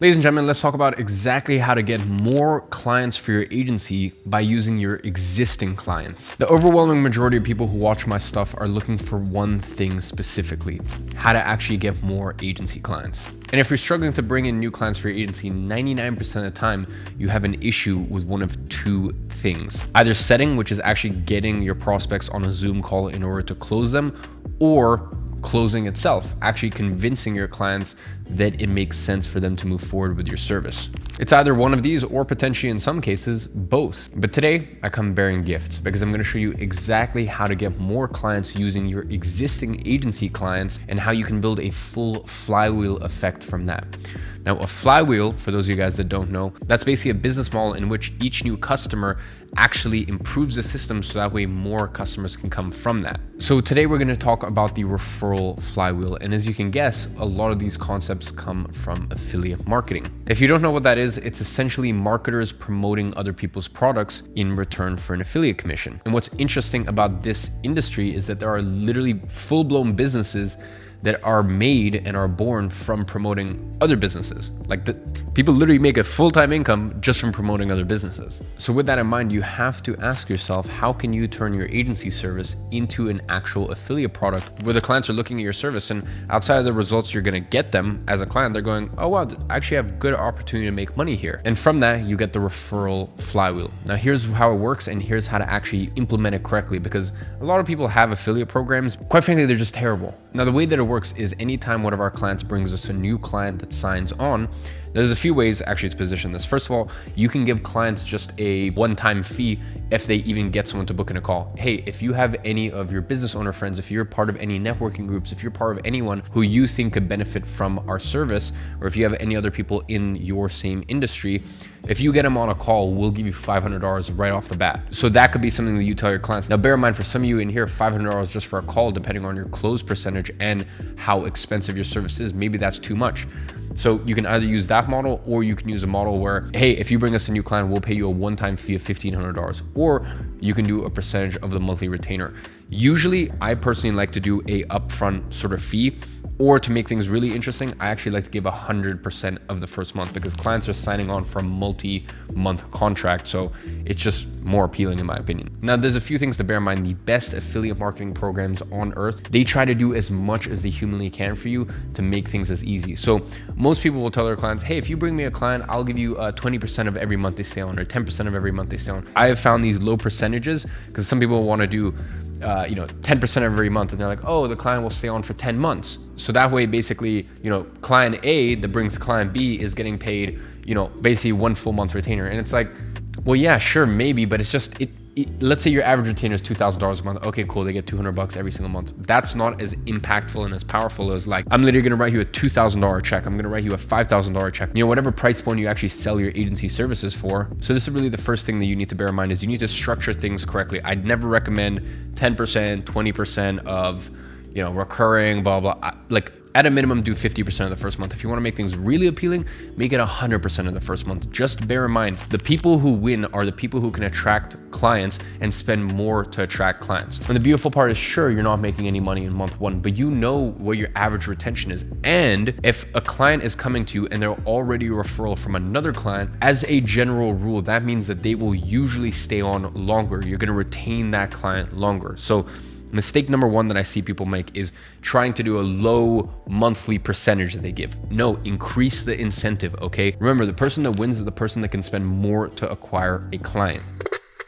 Ladies and gentlemen, let's talk about exactly how to get more clients for your agency by using your existing clients. The overwhelming majority of people who watch my stuff are looking for one thing specifically: how to actually get more agency clients. And if you're struggling to bring in new clients for your agency, 99% of the time, you have an issue with one of two things. Either setting, which is actually getting your prospects on a Zoom call in order to close them, or closing itself, actually convincing your clients that it makes sense for them to move forward with your service. It's either one of these or potentially in some cases, both. But today I come bearing gifts because I'm gonna show you exactly how to get more clients using your existing agency clients and how you can build a full flywheel effect from that. Now, a flywheel, for those of you guys that don't know, that's basically a business model in which each new customer actually improves the system so that way more customers can come from that. So today we're going to talk about the referral flywheel. And as you can guess, a lot of these concepts come from affiliate marketing. If you don't know what that is, it's essentially marketers promoting other people's products in return for an affiliate commission. And what's interesting about this industry is that there are literally full-blown businesses that are made and are born from promoting other businesses. Like people literally make a full-time income just from promoting other businesses. So with that in mind, you have to ask yourself, how can you turn your agency service into an actual affiliate product where the clients are looking at your service and outside of the results you're gonna get them as a client, they're going, oh wow, I actually have good opportunity to make money here. And from that, you get the referral flywheel. Now here's how it works and here's how to actually implement it correctly, because a lot of people have affiliate programs. Quite frankly, they're just terrible. Now the way that it works is anytime one of our clients brings us a new client that signs on, there's a few ways actually to position this. First of all, you can give clients just a one-time fee if they even get someone to book in a call. Hey, if you have any of your business owner friends, if you're part of any networking groups, if you're part of anyone who you think could benefit from our service, or if you have any other people in your same industry, if you get them on a call, we'll give you $500 right off the bat. So that could be something that you tell your clients. Now, bear in mind, for some of you in here, $500 just for a call, depending on your close percentage and how expensive your service is, maybe that's too much. So you can either use that model or you can use a model where, hey, if you bring us a new client, we'll pay you a one-time fee of $1,500, or you can do a percentage of the monthly retainer. Usually, I personally like to do a upfront sort of fee, or to make things really interesting, I actually like to give 100% of the first month because clients are signing on for a multi-month contract. So it's just more appealing in my opinion. Now, there's a few things to bear in mind. The best affiliate marketing programs on earth, they try to do as much as they humanly can for you to make things as easy. So most people will tell their clients, hey, if you bring me a client, I'll give you 20% of every month they stay on, or 10% of every month they stay on. I have found these low percentages because some people want to do 10% every month, and they're like, oh, the client will stay on for 10 months. So that way, basically, client A that brings client B is getting paid, basically one full month retainer. And it's like, well, yeah, sure, maybe, but it's just, let's say your average retainer is $2,000 a month. Okay, cool. They get $200 every single month. That's not as impactful and as powerful as like, I'm literally going to write you a $2,000 check. I'm going to write you a $5,000 check. Whatever price point you actually sell your agency services for. So this is really the first thing that you need to bear in mind is you need to structure things correctly. I'd never recommend 10%, 20% of, recurring, blah, blah. Like, at a minimum, do 50% of the first month. If you want to make things really appealing, make it 100% of the first month. Just bear in mind, the people who win are the people who can attract clients and spend more to attract clients. And the beautiful part is, sure, you're not making any money in month one, but you know what your average retention is. And if a client is coming to you and they're already a referral from another client, as a general rule, that means that they will usually stay on longer. You're going to retain that client longer. So mistake number one that I see people make is trying to do a low monthly percentage that they give. No, increase the incentive, okay? Remember, the person that wins is the person that can spend more to acquire a client.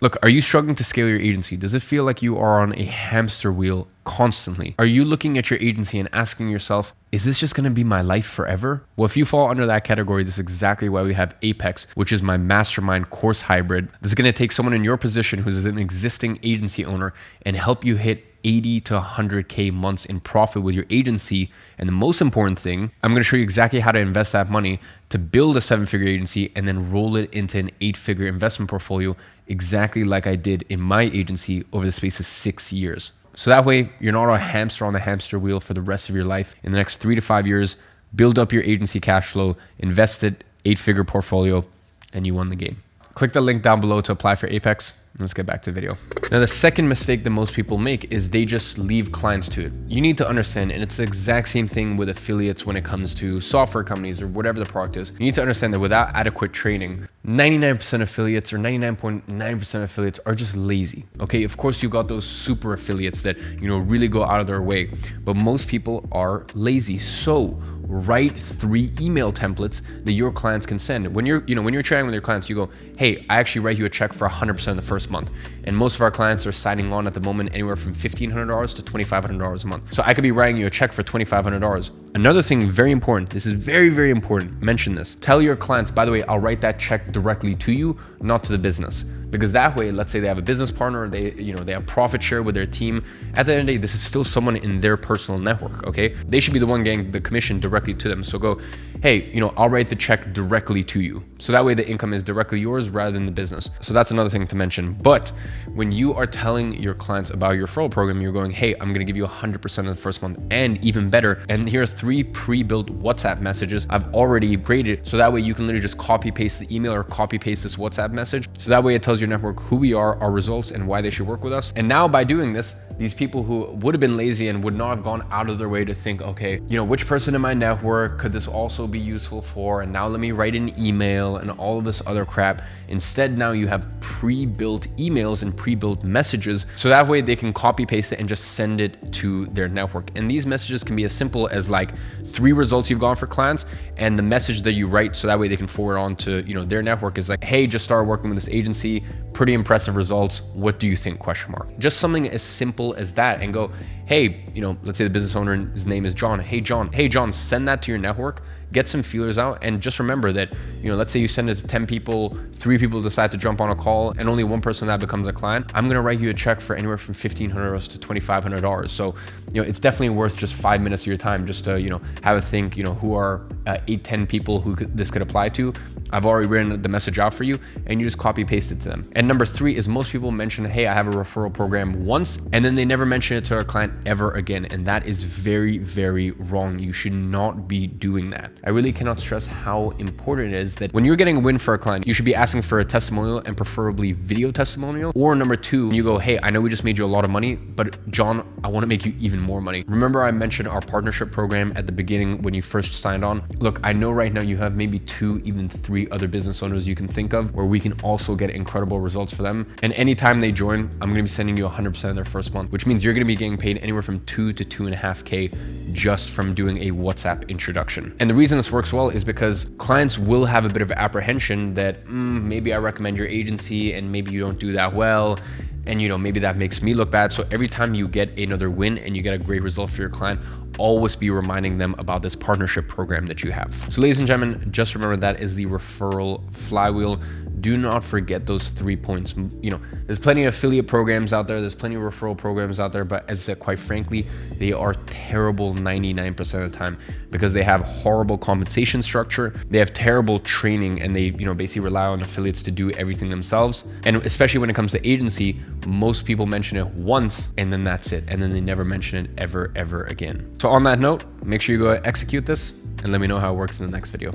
Look, are you struggling to scale your agency? Does it feel like you are on a hamster wheel constantly? Are you looking at your agency and asking yourself, is this just gonna be my life forever? Well, if you fall under that category, this is exactly why we have Apex, which is my mastermind course hybrid. This is gonna take someone in your position who's an existing agency owner and help you hit 80 to 100K months in profit with your agency. And the most important thing, I'm gonna show you exactly how to invest that money to build a 7-figure agency and then roll it into an 8-figure investment portfolio, exactly like I did in my agency over the space of 6 years. So that way, you're not a hamster on the hamster wheel for the rest of your life. In the next 3 to 5 years, build up your agency cash flow, invest it, 8-figure portfolio, and you won the game. Click the link down below to apply for Apex. Let's get back to the video. Now, the second mistake that most people make is they just leave clients to it. You need to understand, and it's the exact same thing with affiliates when it comes to software companies or whatever the product is. You need to understand that without adequate training, 99% affiliates or 99.9% affiliates are just lazy. Okay, of course, you've got those super affiliates that, really go out of their way, but most people are lazy. So write 3 email templates that your clients can send. When you're chatting with your clients, you go, hey, I actually write you a check for 100% of the first month. And most of our clients are signing on at the moment anywhere from $1,500 to $2,500 a month. So I could be writing you a check for $2,500. Another thing, very important, this is very, very important, mention this. Tell your clients, by the way, I'll write that check directly to you, not to the business. Because that way, let's say they have a business partner, they have profit share with their team. At the end of the day, this is still someone in their personal network, okay? They should be the one getting the commission directly to them. So go, hey, I'll write the check directly to you. So that way the income is directly yours rather than the business. So that's another thing to mention. But when you are telling your clients about your referral program, you're going, hey, I'm gonna give you 100% of the first month, and even better. And here are 3 pre-built WhatsApp messages I've already created. So that way you can literally just copy paste the email or copy paste this WhatsApp message. So that way it tells your network who we are, our results, and why they should work with us. And now by doing this, these people who would have been lazy and would not have gone out of their way to think, okay, which person in my network could this also be useful for? And now let me write an email and all of this other crap. Instead, now you have pre-built emails and pre-built messages. So that way they can copy paste it and just send it to their network. And these messages can be as simple as like 3 results you've gone for clients and the message that you write. So that way they can forward on to, their network is like, hey, just started working with this agency, pretty impressive results. What do you think? ? Just something as simple as that, and go, hey, let's say the business owner, his name is John. Hey, John, send that to your network, get some feelers out. And just remember that, let's say you send it to 10 people, 3 people decide to jump on a call and only 1 person that becomes a client. I'm going to write you a check for anywhere from $1,500 to $2,500. So, it's definitely worth just 5 minutes of your time just to, have a think, who are 8-10 people who this could apply to. I've already written the message out for you, and you just copy paste it to them. And number 3 is most people mention, hey, I have a referral program once, and then they never mention it to a client ever again. And that is very, very wrong. You should not be doing that. I really cannot stress how important it is that when you're getting a win for a client, you should be asking for a testimonial, and preferably video testimonial. Or number 2, you go, hey, I know we just made you a lot of money, but John, I want to make you even more money. Remember I mentioned our partnership program at the beginning when you first signed on? Look, I know right now you have maybe 2, even 3 other business owners you can think of where we can also get incredible results for them. And anytime they join, I'm going to be sending you 100% of their first month, which means you're going to be getting paid anywhere from 2 to 2.5K just from doing a WhatsApp introduction. And the reason this works well is because clients will have a bit of apprehension that maybe I recommend your agency and maybe you don't do that well. And maybe that makes me look bad. So every time you get another win and you get a great result for your client, always be reminding them about this partnership program that you have. So ladies and gentlemen, just remember that is the referral flywheel. Do not forget those 3 points. There's plenty of affiliate programs out there. There's plenty of referral programs out there. But as I said, quite frankly, they are terrible 99% of the time because they have horrible compensation structure. They have terrible training, and they, basically rely on affiliates to do everything themselves. And especially when it comes to agency, most people mention it once and then that's it. And then they never mention it ever again. So on that note, make sure you go execute this and let me know how it works in the next video.